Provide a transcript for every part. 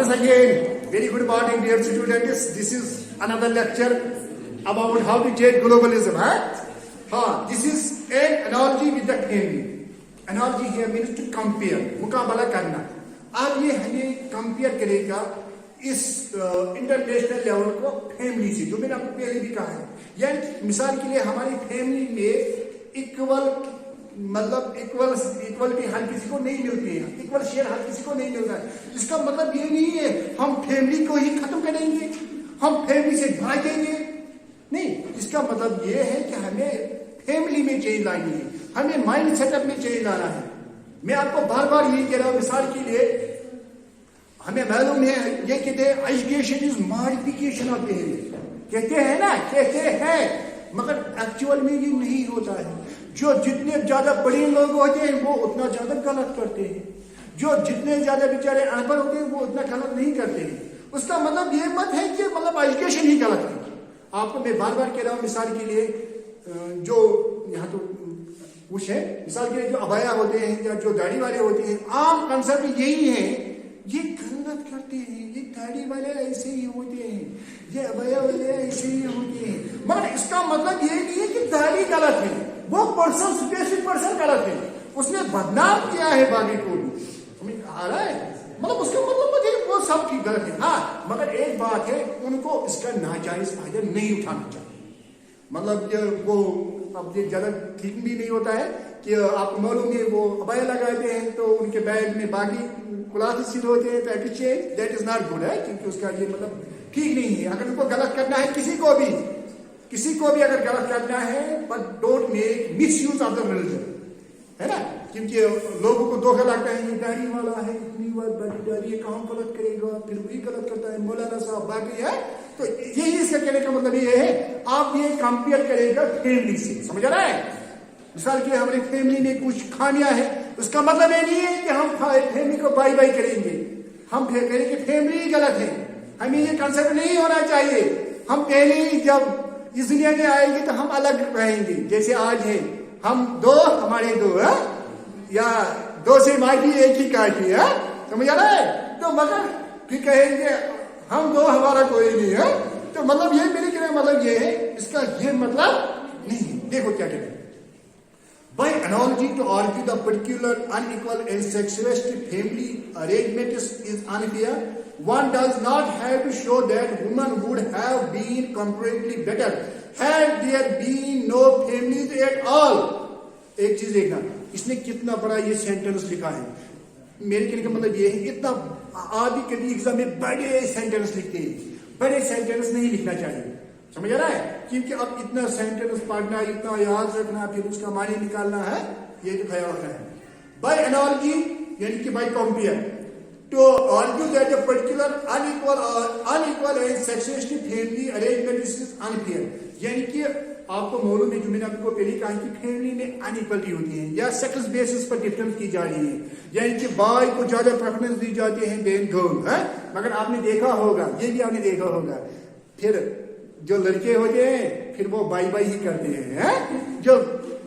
Once again, very good morning, dear students. This is another lecture about how to judge globalism. This is an analogy with the family. Analogy here means to compare, मुकाबला करना. अब ये हमें compare करेगा इस international level को family से, जो मैंने आपको पहले भी कहा है. यानी मिसाल के लिए हमारी फैमिली में इक्वल मतलब इक्वलिटी हर किसी को नहीं मिलती है, इक्वल शेयर हर किसी को नहीं मिलता है. इसका मतलब ये नहीं है हम फैमिली को ही खत्म करेंगे, हम फैमिली से भागेंगे, नहीं. इसका मतलब ये है कि हमें फैमिली में चेंज लानी है, हमें माइंड सेटअप में चेंज लाना है. मैं आपको बार बार यही कह रहा हूं. मिसाल के लिए हमें मालूम है, ये कहते हैं education is modification of behaviour, कहते हैं ना, कहते हैं, मगर एक्चुअल में ये नहीं होता है. जो जितने ज्यादा बड़े लोग होते हैं वो उतना ज्यादा गलत करते हैं, जो जितने ज्यादा बेचारे अनपढ़ होते हैं वो उतना गलत नहीं करते हैं. उसका मतलब ये मत है कि मतलब एजुकेशन ही गलत है. आपको मैं बार बार कह रहा हूं, मिसाल के लिए जो यहाँ तो कुछ है, मिसाल के लिए जो अबाया होते हैं या जो दाढ़ी वाले होते हैं, आम कंसेप्ट यही है, ये गलत करते हैं, ये दाढ़ी वाले ऐसे ही होते हैं, ये अबाया वाले ऐसे ही होते हैं. मगर इसका मतलब ये नहीं है कि दाढ़ी गलत है, वो पर्सन स्पेसिफिक पर्सन गलत है, उसने बदनाम किया है बाकी को भी, समझ आ रहा है. मतलब उसका मतलब मुझे वो सब ठीक गलत है. हाँ, मगर एक बात है, उनको इसका नाजायज फायदा नहीं उठाना चाहिए. मतलब वो अब ये ज्यादा ठीक भी नहीं होता है कि आपको मालूम है वो अबाया लगाते हैं तो उनके बैग में बाकी क्लासेस होते हैं, तो appreciate that is not good है, क्योंकि उसका ये मतलब ठीक नहीं है. अगर उनको गलत करना है किसी को भी अगर गलत करना है, but don't make miss use of the religion, है ना. क्योंकि लोगों को धोखा लगता है, ये दाढ़ी वाला है, इतनी बड़ी दाढ़ी है, कहाँ गलत करेगा, फिर वही गलत करता है, मौलाना साहब बाकी है. तो यही इसका कहने का मतलब ये है, आप ये कंपेयर करेगा फैमिली से, समझ आ रहा है. मिसाल के हमारी फैमिली में कुछ खामियां है, उसका मतलब ये नहीं है कि हम फैमिली को बाई बाई करेंगे, हम कहेंगे फैमिली ही गलत है. हमें ये कंसेप्ट नहीं होना चाहिए. हम पहले ही जब इस दुनिया में आएंगे तो हम अलग रहेंगे, जैसे आज है, हम दो हमारे दो है, या दो से माटी एक ही काटी है, समझ आ रहा है. तो मगर फिर कहेंगे हम दो हमारा कोई नहीं है, तो मतलब ये मेरे कहने का मतलब ये है, इसका ये मतलब नहीं. देखो क्या कहते हैं, by analogy to argue the particular unequal and sexualistic family arrangement is unfair, one does not have to show that women would have been comparatively better had there been no families at all. एक चीज देखना, इसने कितना बड़ा ये sentence लिखा है. मेरे कहने का मतलब ये है, इतना आदि कभी एग्जाम में बड़े सेंटेंस लिखते हैं, बड़े सेंटेंस नहीं लिखना चाहिए, समझ आ रहा है. क्योंकि अब इतना सेंटेंस पढ़ना, इतना याद रखना, फिर उसका मानी निकालना है, ये तो ख्याल रखना है. बाय एनालॉजी यानी कि by compare to argue that a particular unequal and sexualistic family arrangement is unfair. यानी कि आपको मालूम है, जो मैंने आपको पहले कहा कि फैमिली में अनइक्वलिटी होती है या सेक्स बेसिस पर डिफरेंस की जा रही है, यानी कि बॉय को ज्यादा प्रेफरेंस दी जाती है देन गर्ल है. मगर आपने देखा होगा, ये भी आपने देखा होगा, फिर जो लड़के होते हैं फिर वो बाई बाई ही करते हैं, जो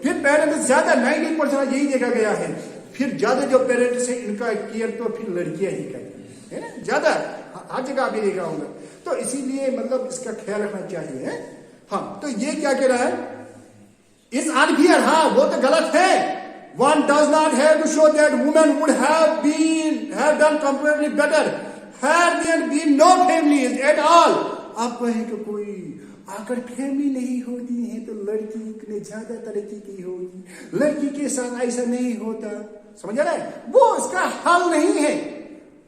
फिर पेरेंट्स ज्यादा 90% यही देखा गया है, फिर ज्यादा जो पेरेंट्स है इनका केयर तो फिर लड़कियां ही करती है ना, ज्यादा हर जगह भी देखा होगा. तो इसीलिए मतलब इसका ख्याल रखना चाहिए. हाँ, तो ये क्या कह रहा है, इस अनफेयर, हाँ वो तो गलत है. One does not have to show that women would have done comparatively better had there been no families at all. आप कहें कि कोई अगर फैमिली नहीं होती है तो लड़की ने ज्यादा तरक्की की होगी, लड़की के साथ ऐसा नहीं होता, समझ आ रहा है. वो इसका हल नहीं है.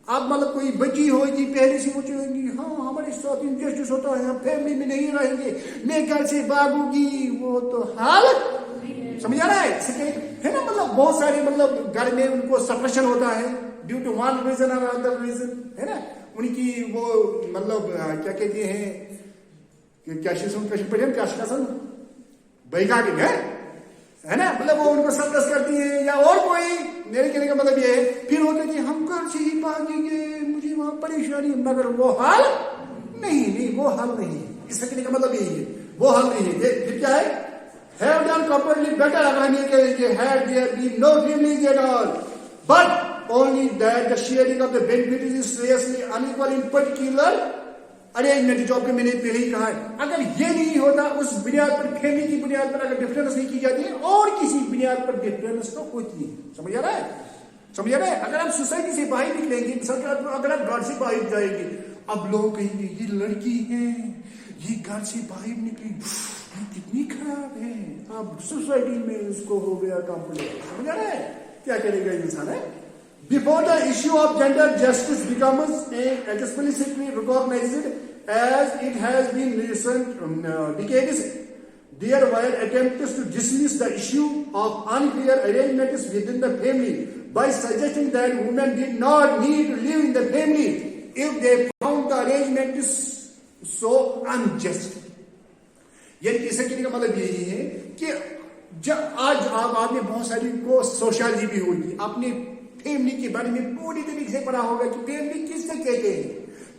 आप मतलब कोई बच्ची होगी पहले से वो चलेंगी, हाँ हमारे साथ इंजस्टिस होता है, हम फैमिली में नहीं रहेंगे, मैं घर से भागूंगी, वो तो हाल, समझ आ रहा है ना. मतलब बहुत सारे मतलब घर में उनको सप्रेशन होता है ड्यू टू वन रीजन और अदर रीजन, है ना. उनकी वो मतलब क्या कहते हैं, बैठा के है ना, मतलब वो उनको सप्रेस करती है, या और कोई. मेरे कहने का मतलब ये है, फिर होते थे हम घर से ही भागेंगे, मुझे वहां परेशानी, मगर वो हाल नहीं, वो हल नहीं है. इसका कहने का मतलब यही है, वो हल नहीं है. फिर क्या है, have done comparatively better, अगर हम ये कहेंगे had there been no families at all, but only that the sharing of the benefits is seriously unequal in particular arrangement, जो आपको मैंने पहले ही कहा है। अगर ये नहीं होता, उस बुनियाद पर, फैमिली की बुनियाद पर अगर डिफरेंस नहीं की जाती है, और किसी बुनियाद पर डिफरेंस तो होती है। समझ आ रहा है? समझ आ रहा है? अगर आप सोसाइटी से बाहर निकलेंगे, अगर आप घर से बाहर जाएंगे, अब लोग कहेंगे ये लड़की है, ये घर से बाहर निकली, कितनी खराब है। अब सोसाइटी में उसको हो गया कॉम्प्लेक्स। समझ आ रहा है क्या करेगा इंसान है? Before the issue of gender justice becomes explicitly recognized as it has been in recent decades, there were attempts to dismiss the issue of unfair arrangements within the family by suggesting that women did not need to live in the family if they found the arrangement so unjust. यानी इसे कहने का मतलब यही है कि जब आज आपने बहुत सारी को सोशल भी होगी, आपने फैमिली के बारे में पूरी तरीके से पढ़ा होगा कि फैमिली किससे कहते हैं।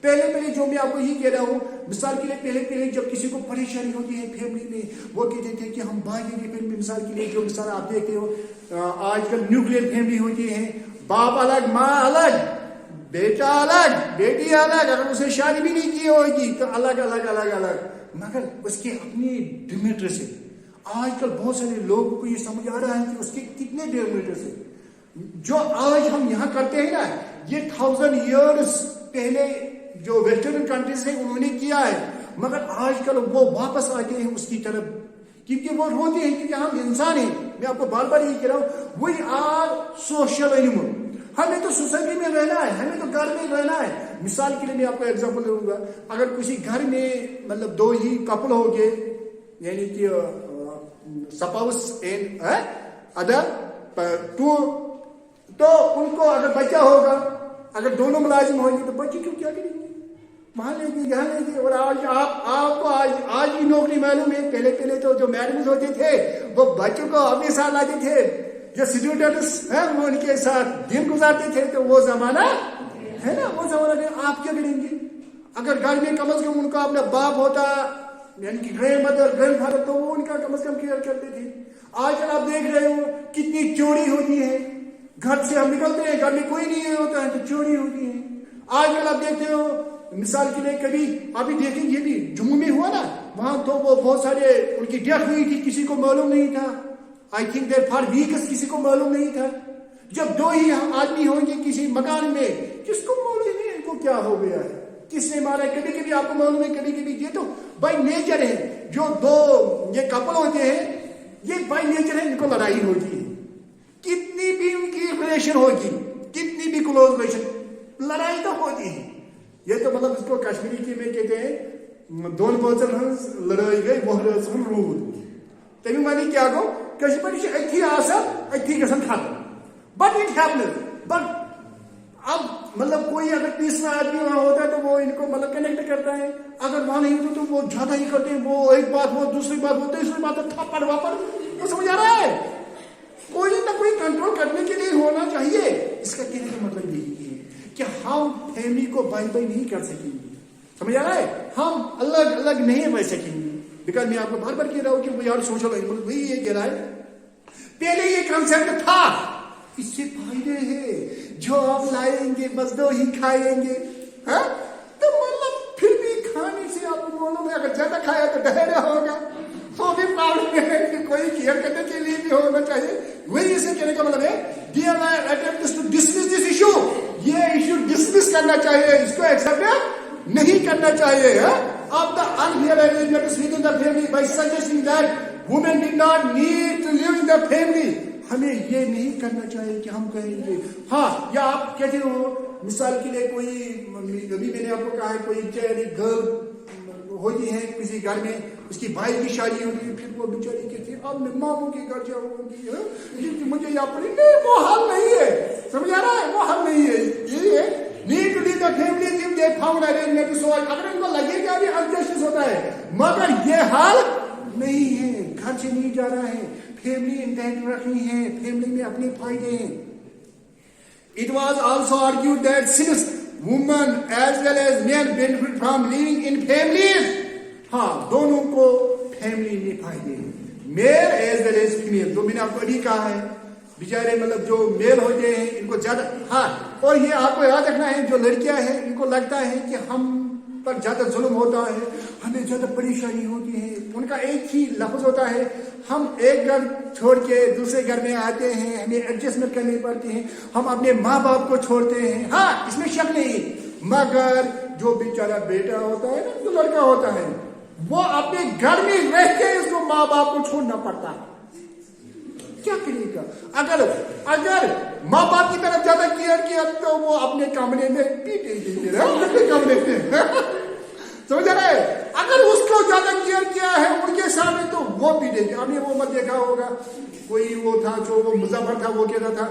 पहले जो मैं आपको ये कह रहा हूँ, मिसाल के लिए पहले जब किसी को परेशानी होती है फैमिली में, वो कहते थे कि हम भागेंगे फैमिली। मिसाल के लिए जो मिसाल आप देखते हो, आजकल न्यूक्लियर फैमिली होती है, बाप अलग, माँ अलग, बेटा अलग, बेटी अलग, अगर उसे शादी भी नहीं की होगी तो अलग अलग अलग अलग, मगर उसके अपनी डिमेरिट्स है। आजकल बहुत सारे लोगों को ये समझ आ रहा है कि उसके कितने डिमेरिट्स है। जो आज हम यहाँ करते हैं ना, ये 1000 years पहले जो वेस्टर्न कंट्रीज है उन्होंने किया है, मगर आजकल वो वापस आते हैं उसकी तरफ, क्योंकि वो रोते हैं क्योंकि हम इंसान हैं। मैं आपको बार बार ये कह रहा हूँ, वी आर सोशल एनिमल। हमें तो सोसाइटी में रहना है, हमें तो घर में रहना है। मिसाल के लिए मैं आपको एग्जांपल दूंगा, अगर किसी घर में मतलब दो ही कपल हो गए, यानी कि स्पाउस एंड अदर टू, तो उनको अगर बच्चा होगा, अगर दोनों मुलाजिम होंगे तो बच्चे क्यों क्या करेंगे, वहां लेंगे, यहाँ लेंगे। और आज आपको आज की नौकरी मालूम है, पहले तो जो मैडम्स होते थे वो बच्चों को अपने साथ लाते थे, जो स्टूडेंट्स हैं वो उनके साथ दिन गुजारते थे। तो वो जमाना है ना, वो जमाना। आप क्या करेंगे अगर घर में कम से कम उनका अपना बाप होता, यानी कि ग्रैंड मदर, ग्रैंड फादर, तो वो उनका कम से कम केयर करते थे। आजकल आप देख रहे हो कितनी चोरी होती है, घर से हम निकलते हैं, घर में कोई नहीं होता है तो चोरी होती है। आजकल आप देखते हो, मिसाल के लिए कभी अभी देखेंगे, ये भी जम्मू में हुआ ना, वहां तो वो बहुत सारे उनकी डेथ हुई थी, किसी को मालूम नहीं था। I think there for weeks किसी को मालूम नहीं था। जब दो ही आदमी होंगे किसी मकान में, किसको मालूम है इनको क्या हो गया है, किसने मारा है। कभी कभी आपको मालूम है, कभी कभी ये तो बाय नेचर है। जो दो ये कपल होते हैं, ये बाय नेचर है, इनको लड़ाई होती है। कितनी भी उनकी रिलेशन होगी, कितनी भी क्लोज रिलेशन, लड़ाई तो होती है। ये तो मतलब इसको कश्मीरी के में कहते हैं, दोन बोचन लड़ाई गई वो रूद तभी मानी क्या गो कश्मीरी अथी अथी गसन खत्म। बट इट हैपन्स, बट अब मतलब कोई अगर तीसरा आदमी वहां होता है तो वो इनको मतलब कनेक्ट करता है। अगर वहां नहीं होता तो वो ज्यादा ही करते हैं, वो एक बात, वो दूसरी बात, वो तीसरी बात, थप्पड़ वापड़। तो समझ आ रहा है, कोई ना कोई कंट्रोल करने के लिए होना चाहिए। इसका कहने का मतलब यही है कि हम फैमिली को बाई बाई नहीं कर सकेंगे। समझ आ रहा है, हम अलग अलग नहीं रह सकेंगे। बिकॉज मैं आपको बार बार कह रहा हूं कि वो यार सोशल एनिमल, वही ये कह रहा है। पहले ये कंसेप्ट था, इससे फायदे हैं, जो आप लाएंगे बस दो ही खाएंगे। हाँ? तो मतलब फिर भी खाने से आपको मालूम है, अगर ज्यादा खाया तो डहरा होगा, तो भी प्रॉब्लम है कि कोई केयर करने के लिए भी होना चाहिए। वही इसे कहने का मतलब है, dear my attempt to dismiss this issue, ये इशू डिसमिस करना चाहिए, इसको एक्सेप्ट नहीं करना चाहिए। Of the unfair arrangements within the family by suggesting that women did not need to live in the family. हमें ये नहीं करना चाहिए कि हम कहेंगे हाँ, या आप कहते हो मिसाल के लिए कोई, अभी मैंने आपको कहा है कोई गर्ल होती है किसी घर में, उसकी भाई की शादी होती है, फिर वो बेचारी कहती है अब मैं मामू के घर जाऊंगी, मुझे यहाँ पर नहीं, वो हल नहीं है। समझ आ रहा है, वो हल नहीं है। ये है need to leave the family if they found arrangement so, अगर इनको लगेगा भी अनजस्टिस होता है, मगर ये हाल नहीं है। घर से नहीं जा रहा है, फैमिली इंटैक्ट रखनी है, फैमिली में अपने फायदे हैं। It was also argued that since women as well as men benefit from living in families, हाँ दोनों को फैमिली में फायदे हैं, male as well as female. तो मैंने आपको अभी कहा है, बेचारे मतलब जो मेल होते हैं इनको ज्यादा, हाँ, और ये आपको याद रखना है, जो लड़कियां हैं इनको लगता है कि हम पर ज्यादा जुल्म होता है, हमें ज्यादा परेशानी होती है, उनका एक ही लफ्ज होता है, हम एक घर छोड़ के दूसरे घर में आते हैं, हमें एडजस्टमेंट करनी पड़ती है, हम अपने माँ बाप को छोड़ते हैं, हाँ इसमें शक नहीं, मगर जो बेचारा बेटा होता है ना, जो लड़का होता है, वो अपने घर में रह के उसको माँ बाप को छोड़ना पड़ता है। क्या करेगा? अगर माँ बाप की तरफ ज्यादा केयर किया तो वो अपने कमरे में पीटे अपने कमरे में समझ रहा है? अगर उसको ज्यादा केयर किया है उनके सामने तो वो पीटेगी। आपने वो मत देखा होगा, कोई वो था जो वो मुजफ्फर था, वो कहता था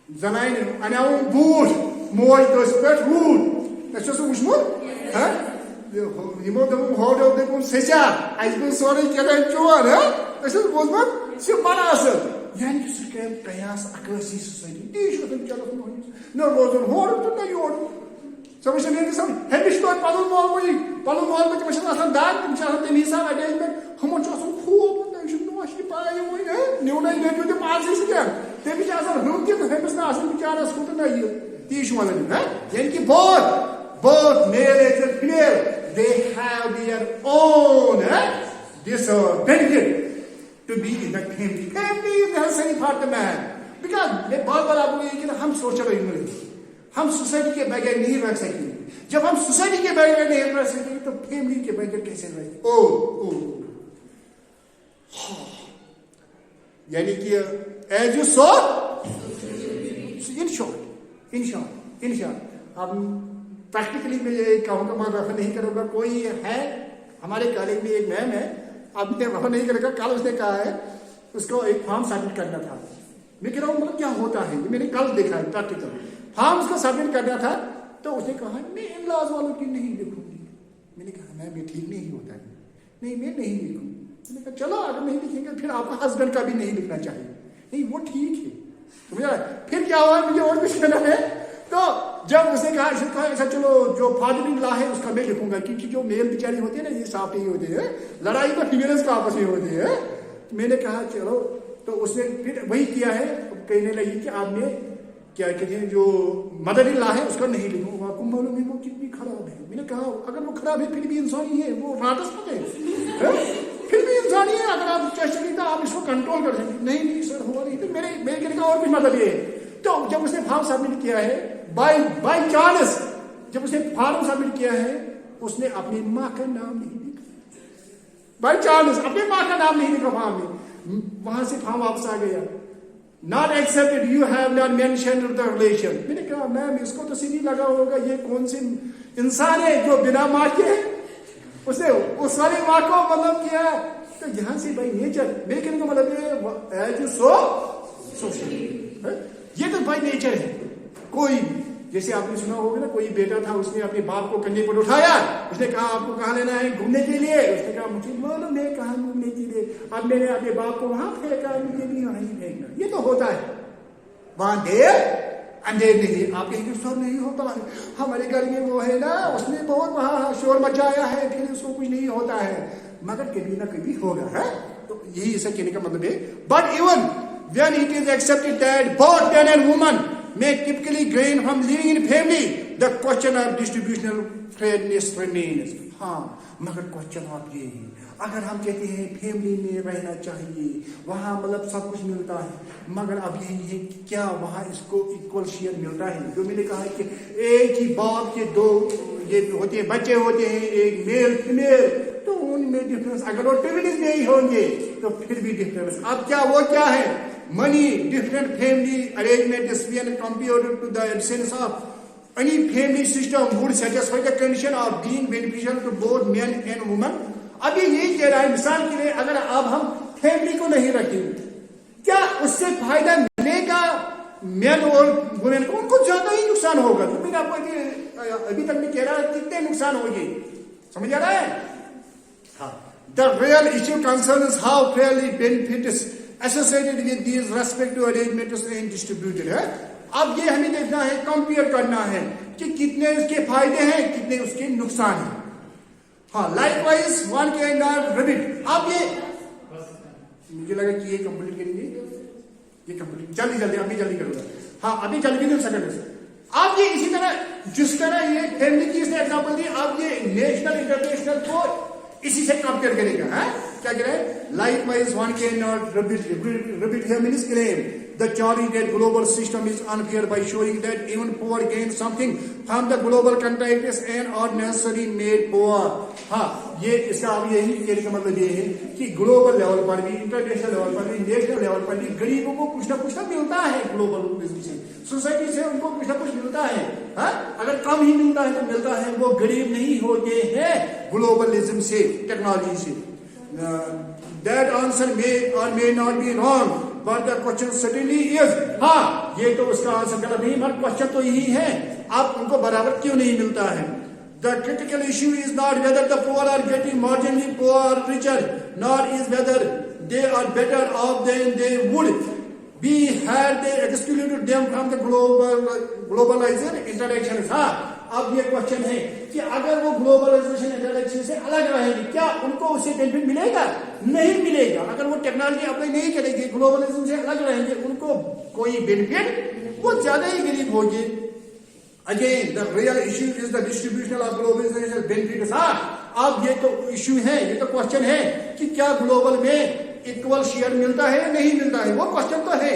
Zanain anau boer mooi dus pet woed. Dat is zo mooi, hè? Iemand die houdt op de kom seja. Hij is sorry keren chuan, hè? Dat is wat wat? Ze manasen. Yani ki skem kayas akrasi society. Die is wat een kelo nooit. Nou wordt een hoor tot na jord. समझ रहे हैं सब है bestow पालू mall में machine आसान दाग चाहते हैं मिसा अरेंजमेंट हम उन चीजों को होता है शुरू में अच्छी पाए हुए हैं न्यू ना ये जो पास से क्या ते भी आसान रूम के है बस ना आसान बिचारा स्कूटर ना ये तीस वाले हैं यानी कि both male and female they have their own this benefit to be in the family is the necessary part of the man because मैं बार-बार आपको ये कि हम सोच रहे हैं हम सोसाइटी के बगैर नहीं रह सकेंगे। जब हम सोसाइटी के बगैर नहीं रह सकेंगे तो फैमिली के बगैर कैसे रहेंगे? यानी कि as you so in short अब प्रैक्टिकली मैं ये कहूँगा, मैं रेफर नहीं करूँगा। कोई है हमारे कॉलेज में एक मैम है, अब मैं रेफर नहीं करूँगा, कल उसने कहा है उसको एक फॉर्म सबमिट करना था। मैं कह रहा हूँ मतलब क्या होता है, मैंने कल देखा है प्रैक्टिकल फॉर्म उसको सबमिट करना था, तो उसने कहा मैं इन लॉज वालों की नहीं लिखूंगी। मैंने कहा मैं भी ठीक नहीं होता है, नहीं मैं नहीं लिखूंगी। मैंने कहा चलो अगर नहीं लिखेंगे फिर आपका हस्बैंड का भी नहीं लिखना चाहिए। नहीं वो ठीक है, समझा? फिर क्या हुआ, मुझे और कुछ कहना है। तो जब उसने कहा ऐसा चलो जो फादर इन लॉ है उसका मैं लिखूंगा, क्योंकि जो मेल बेचारी होती है ना ये साफ नहीं होती है, लड़ाई तो फीमेल्स का आपस में होती है। मैंने कहा चलो, तो उसने फिर वही किया है, कहने लगी कि आपने क्या कहते हैं जो मदर इन लॉ है उसका नहीं लिखूंगा। आपको मालूम है वो कितनी खराब है। मैंने कहा अगर वो खराब है फिर भी इंसान ही है, वो राटस मत है, फिर भी इंसान ही है। अगर आप चाहेंगे तो आप इसको कंट्रोल कर सकते। नहीं सर हुआ नहीं, तो मेरे कहने का और भी मतलब ये है। तो जब उसने फॉर्म सबमिट किया है बाई चांस, जब उसने फॉर्म सबमिट किया है उसने अपनी माँ का नाम नहीं लिखा। बाई चांस अपनी माँ का नाम नहीं लिखा फॉर्म में, वहां से फॉर्म वापस आ गया। Not accepted, you have not mentioned the relation. मैंने कहा मैम इसको तो सीधी लगा होगा, ये कौन सी इंसान है जो बिना माँ के उसने उस वाली माँ को मतलब किया। तो यहाँ से भाई नेचर, मैं कहने का मतलब एज सो सोशल, ये तो भाई नेचर है। कोई जैसे आपने सुना होगा ना, कोई बेटा था उसने अपने बाप को कंधे पर उठाया, उसने कहा आपको कहाँ लेना है घूमने के लिए, उसने कहा मुझे मालूम है कहाँ घूमने के लिए, अब मैंने अपने बाप को वहां फेंका, मुझे भी वहीं फेंकना। ये तो होता है, वहां देर अंधेर नहीं। आप कहेंगे शोर नहीं होता है, हमारे घर में वो है ना उसने बहुत वहां शोर मचाया है फिर उसको कुछ नहीं होता है, मगर कभी ना कभी होगा है। तो यही ऐसा कहने का मतलब है। But even when it is accepted that both man and woman may typically gain from living in family, the question of distributional fairness remains. हाँ, मगर क्वेश्चन आप ये है, अगर हम कहते हैं फैमिली में रहना चाहिए, वहाँ मतलब सब कुछ मिलता है, मगर अब यही है कि क्या वहाँ इसको इक्वल शेयर मिलता है? जो मैंने कहा है कि एक ही बाप के दो ये होते हैं, बच्चे होते हैं, एक मेल फीमेल, तो उनमें डिफरेंस, अगर वो ट्विनिंग नहीं होंगे तो फिर भी डिफरेंस। अब क्या वो क्या है? Many different family arrangements when compared to the absence of any family system would satisfy the condition of being beneficial to both men and women. अब ये यही कह रहा है, मिसाल के लिए अगर अब हम फैमिली को नहीं रखेंगे, क्या उससे फायदा मिलेगा मैन और वुमेन को? उनको ज्यादा ही नुकसान होगा। तो मैंने आपको अभी तक मैं कह रहा है कितने नुकसान होंगे, समझ आ रहा है? हाँ, the real issue concerns how fairly benefits associated with these respective arrangements and distributed है। अब ये हमें देखना है, कंपेयर करना है कि कितने उसके फायदे हैं, कितने उसके नुकसान हैं। हाँ, likewise one cannot repeat। अब ये मुझे लगा कि ये कंप्लीट करेंगे, ये कंप्लीट जल्दी जल्दी अभी जल्दी करूंगा. हाँ अभी जल्दी नहीं सेकंड से. आप ये इसी तरह जिस तरह ये फैमिली की इसने एग्जांपल दी, आप ये नेशनल इंटरनेशनल को इसी से कंपेयर करेगा. है क्या कह रहे हैं? Likewise, one cannot repeat here means claim the theory that global system is unfair by showing that even poor gain something from the global context and are necessarily made poor. हाँ ये इसका अब यही कहने का मतलब ये है कि ग्लोबल लेवल पर भी, इंटरनेशनल लेवल पर भी, नेशनल लेवल पर भी गरीबों को कुछ ना मिलता है. ग्लोबल से सोसाइटी से उनको कुछ ना कुछ मिलता है. हाँ अगर कम ही मिलता है तो मिलता है, वो गरीब नहीं होते हैं ग्लोबलिज्म से, टेक्नोलॉजी से. That answer may or may not be wrong, but the question certainly is. हाँ ये तो उसका आंसर गलत नहीं, मगर क्वेश्चन तो यही है, आप उनको बराबर क्यों नहीं मिलता है. The critical issue is not whether the poor are getting marginally poor or richer, nor is whether they are better off than they would be had they excluded them from the globalization interactions. हाँ अब ये question है कि अगर वो globalisation interaction से अलग रहेंगे, क्या उनको उससे बेनिफिट मिलेगा? नहीं मिलेगा. अगर वो टेक्नोलॉजी अप्लाई नहीं करेंगे, ग्लोबलाइजेशन से अलग रहेंगे, उनको कोई बेनिफिट, वो ज्यादा ही गरीब होंगे. Again the real issue is the distribution of globalisation benefits. हाँ अब ये तो इश्यू है, ये तो क्वेश्चन है कि क्या ग्लोबल में इक्वल शेयर मिलता है या नहीं मिलता है, वो क्वेश्चन तो है.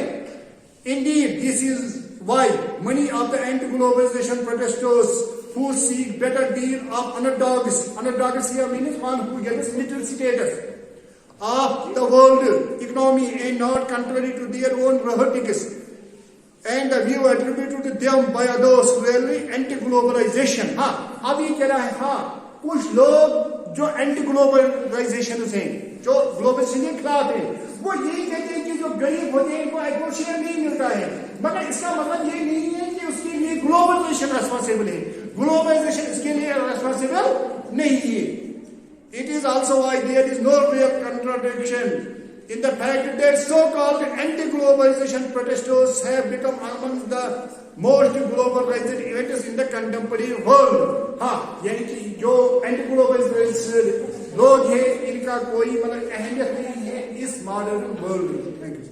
Indeed, this is why many of the anti-globalization protesters who seek better deal of underdogs here means one who gets little status of the world economy and not contrary to their own rhetorics and the view attributed to them by others really anti-globalization. हाँ अब ये कह रहा है, हाँ कुछ लोग जो एंटी ग्लोबलाइजेशन हैं, जो ग्लोबलाइजेशन के खिलाफ है, वो यही कहते हैं कि जो गरीब होते हैं इनको इक्वल शेयर नहीं मिलता है. मगर इसका मतलब ये नहीं है कि उसके लिए ग्लोबलाइजेशन रेस्पॉन्सिबल है. ग्लोबलाइजेशन इसके लिए रेस्पॉन्सिबल नहीं है. It is also why there is no real contradiction in the fact that so-called anti-globalization protesters have become among the most globalized events in the contemporary world. हाँ यानी कि जो anti globalisation लोग हैं, इनका कोई मतलब अहमियत नहीं है इस मॉडर्न वर्ल्ड में. Thank you.